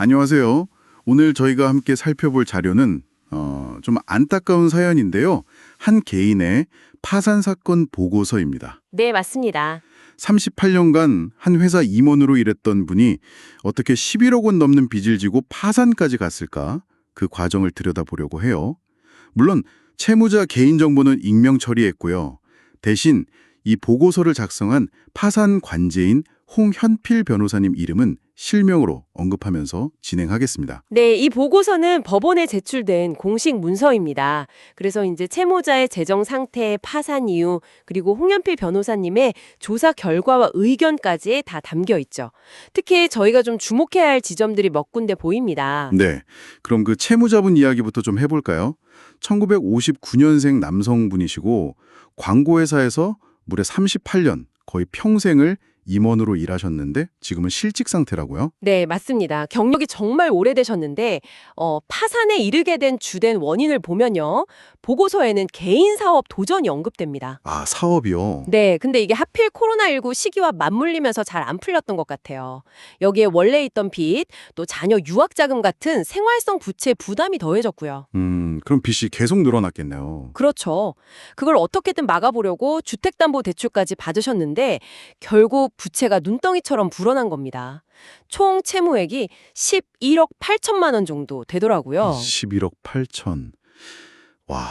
안녕하세요. 오늘 저희가 함께 살펴볼 자료는 좀 안타까운 사연인데요. 한 개인의 파산 사건 보고서입니다. 네, 맞습니다. 38년간 한 회사 임원으로 일했던 분이 어떻게 11억 원 넘는 빚을 지고 파산까지 갔을까? 그 과정을 들여다보려고 해요. 물론 채무자 개인 정보는 익명 처리했고요. 대신 이 보고서를 작성한 파산 관제인 홍현필 변호사님 이름은 실명으로 언급하면서 진행하겠습니다. 네, 이 보고서는 법원에 제출된 공식 문서입니다. 그래서 이제 채무자의 재정 상태, 파산 이유, 그리고 홍현필 변호사님의 조사 결과와 의견까지 다 담겨 있죠. 특히 저희가 좀 주목해야 할 지점들이 몇 군데 보입니다. 네, 그럼 그 채무자분 이야기부터 좀 해볼까요? 1959년생 남성분이시고 광고회사에서 무려 38년, 거의 평생을 임원으로 일하셨는데 지금은 실직 상태라고요? 네, 맞습니다. 경력이 정말 오래되셨는데 파산에 이르게 된 주된 원인을 보면요. 보고서에는 개인 사업 도전이 언급됩니다. 아, 사업이요? 네, 근데 이게 하필 코로나19 시기와 맞물리면서 잘 안 풀렸던 것 같아요. 여기에 원래 있던 빚, 또 자녀 유학 자금 같은 생활성 부채 부담이 더해졌고요. 그럼 빚이 계속 늘어났겠네요. 그렇죠. 그걸 어떻게든 막아보려고 주택담보대출까지 받으셨는데 결국 부채가 눈덩이처럼 불어난 겁니다. 총 채무액이 11억 8천만 원 정도 되더라고요. 11억 8천. 와,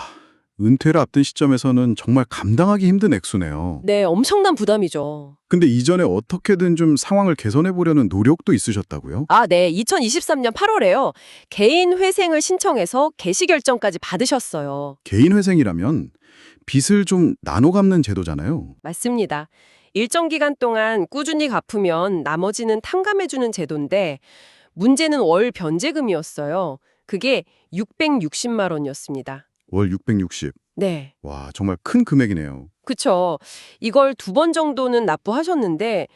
은퇴를 앞둔 시점에서는 정말 감당하기 힘든 액수네요. 네, 엄청난 부담이죠. 근데 이전에 어떻게든 좀 상황을 개선해 보려는 노력도 있으셨다고요? 아, 네. 2023년 8월에요. 개인 회생을 신청해서 개시 결정까지 받으셨어요. 개인 회생이라면 빚을 좀 나눠 갚는 제도잖아요. 맞습니다. 일정 기간 동안 꾸준히 갚으면 나머지는 탕감해주는 제도인데 문제는 월 변제금이었어요. 그게 660만 원이었습니다. 월 660. 네. 와, 정말 큰 금액이네요. 그쵸. 이걸 2번 정도는 납부하셨는데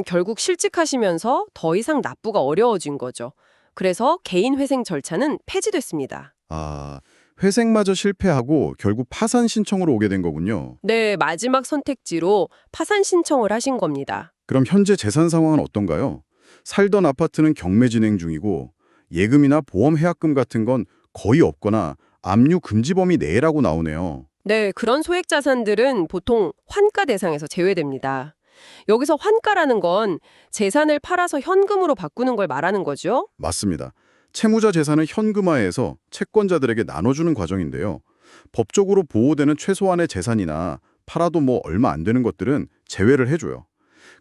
결국 실직하시면서 더 이상 납부가 어려워진 거죠. 그래서 개인 회생 절차는 폐지됐습니다. 아, 회생마저 실패하고 결국 파산 신청으로 오게 된 거군요. 네, 마지막 선택지로 파산 신청을 하신 겁니다. 그럼 현재 재산 상황은 어떤가요? 살던 아파트는 경매 진행 중이고 예금이나 보험 해약금 같은 건 거의 없거나 압류 금지 범위 내라고 나오네요. 네, 그런 소액 자산들은 보통 환가 대상에서 제외됩니다. 여기서 환가라는 건 재산을 팔아서 현금으로 바꾸는 걸 말하는 거죠. 맞습니다. 채무자 재산을 현금화해서 채권자들에게 나눠주는 과정인데요. 법적으로 보호되는 최소한의 재산이나 팔아도 뭐 얼마 안 되는 것들은 제외를 해줘요.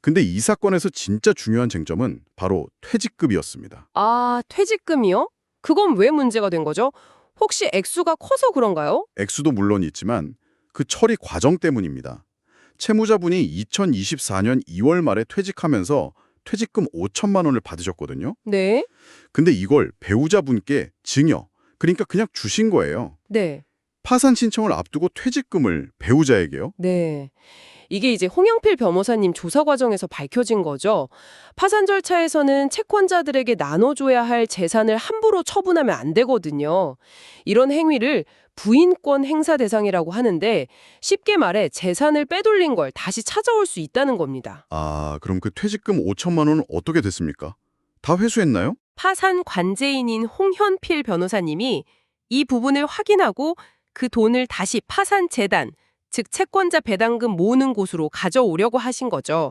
근데 이 사건에서 진짜 중요한 쟁점은 바로 퇴직급이었습니다. 아, 퇴직금이요? 그건 왜 문제가 된 거죠? 혹시 액수가 커서 그런가요? 액수도 물론 있지만 그 처리 과정 때문입니다. 채무자분이 2024년 2월 말에 퇴직하면서 퇴직금 5천만 원을 받으셨거든요. 네. 근데 이걸 배우자분께 증여, 그러니까 그냥 주신 거예요. 네. 파산 신청을 앞두고 퇴직금을 배우자에게요? 네. 이게 이제 홍영필 변호사님 조사 과정에서 밝혀진 거죠. 파산 절차에서는 채권자들에게 나눠줘야 할 재산을 함부로 처분하면 안 되거든요. 이런 행위를 부인권 행사 대상이라고 하는데 쉽게 말해 재산을 빼돌린 걸 다시 찾아올 수 있다는 겁니다. 아, 그럼 그 퇴직금 5천만 원은 어떻게 됐습니까? 다 회수했나요? 파산 관제인인 홍현필 변호사님이 이 부분을 확인하고 그 돈을 다시 파산 재단, 즉 채권자 배당금 모으는 곳으로 가져오려고 하신 거죠.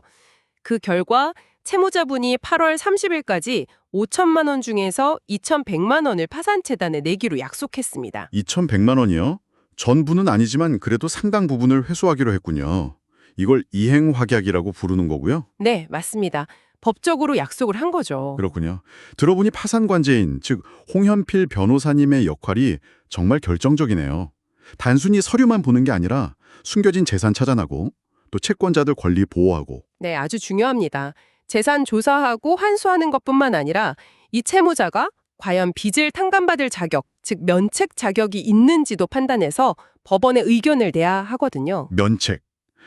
그 결과 채무자분이 8월 30일까지 5천만 원 중에서 2,100만 원을 파산재단에 내기로 약속했습니다. 2,100만 원이요? 전부는 아니지만 그래도 상당 부분을 회수하기로 했군요. 이걸 이행확약이라고 부르는 거고요. 네, 맞습니다. 법적으로 약속을 한 거죠. 그렇군요. 들어보니 파산관제인, 즉 홍현필 변호사님의 역할이 정말 결정적이네요. 단순히 서류만 보는 게 아니라 숨겨진 재산 찾아나고 또 채권자들 권리 보호하고. 네, 아주 중요합니다. 재산 조사하고 환수하는 것뿐만 아니라 이 채무자가 과연 빚을 탕감받을 자격, 즉 면책 자격이 있는지도 판단해서 법원에 의견을 내야 하거든요. 면책.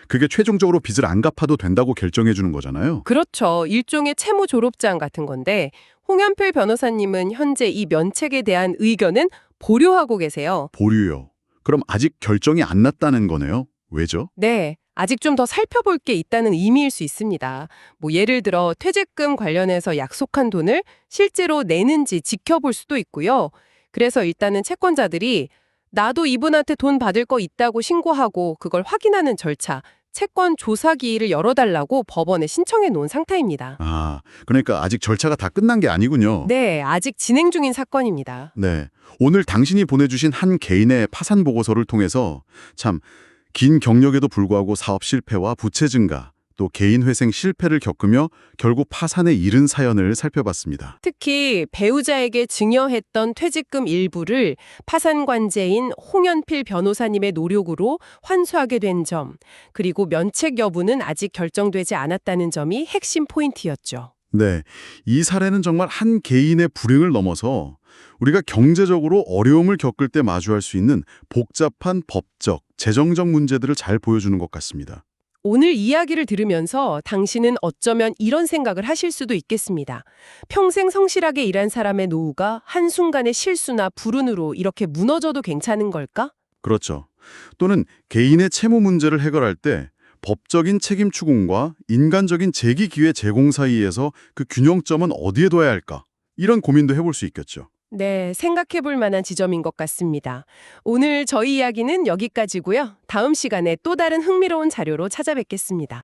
그게 최종적으로 빚을 안 갚아도 된다고 결정해 주는 거잖아요. 그렇죠. 일종의 채무 졸업장 같은 건데 홍현필 변호사님은 현재 이 면책에 대한 의견은 보류하고 계세요. 보류요. 그럼 아직 결정이 안 났다는 거네요. 왜죠? 네. 아직 좀 더 살펴볼 게 있다는 의미일 수 있습니다. 뭐 예를 들어 퇴직금 관련해서 약속한 돈을 실제로 내는지 지켜볼 수도 있고요. 그래서 일단은 채권자들이 나도 이분한테 돈 받을 거 있다고 신고하고 그걸 확인하는 절차, 채권 조사기일을 열어달라고 법원에 신청해 놓은 상태입니다. 아, 그러니까 아직 절차가 다 끝난 게 아니군요. 네, 아직 진행 중인 사건입니다. 네. 오늘 당신이 보내주신 한 개인의 파산 보고서를 통해서 참 긴 경력에도 불구하고 사업 실패와 부채 증가, 또 개인 회생 실패를 겪으며 결국 파산에 이른 사연을 살펴봤습니다. 특히 배우자에게 증여했던 퇴직금 일부를 파산관제인 홍현필 변호사님의 노력으로 환수하게 된 점, 그리고 면책 여부는 아직 결정되지 않았다는 점이 핵심 포인트였죠. 네. 이 사례는 정말 한 개인의 불행을 넘어서 우리가 경제적으로 어려움을 겪을 때 마주할 수 있는 복잡한 법적, 재정적 문제들을 잘 보여주는 것 같습니다. 오늘 이야기를 들으면서 당신은 어쩌면 이런 생각을 하실 수도 있겠습니다. 평생 성실하게 일한 사람의 노후가 한순간의 실수나 불운으로 이렇게 무너져도 괜찮은 걸까? 그렇죠. 또는 개인의 채무 문제를 해결할 때 법적인 책임 추궁과 인간적인 재기 기회 제공 사이에서 그 균형점은 어디에 둬야 할까? 이런 고민도 해볼 수 있겠죠. 네, 생각해 볼 만한 지점인 것 같습니다. 오늘 저희 이야기는 여기까지고요. 다음 시간에 또 다른 흥미로운 자료로 찾아뵙겠습니다.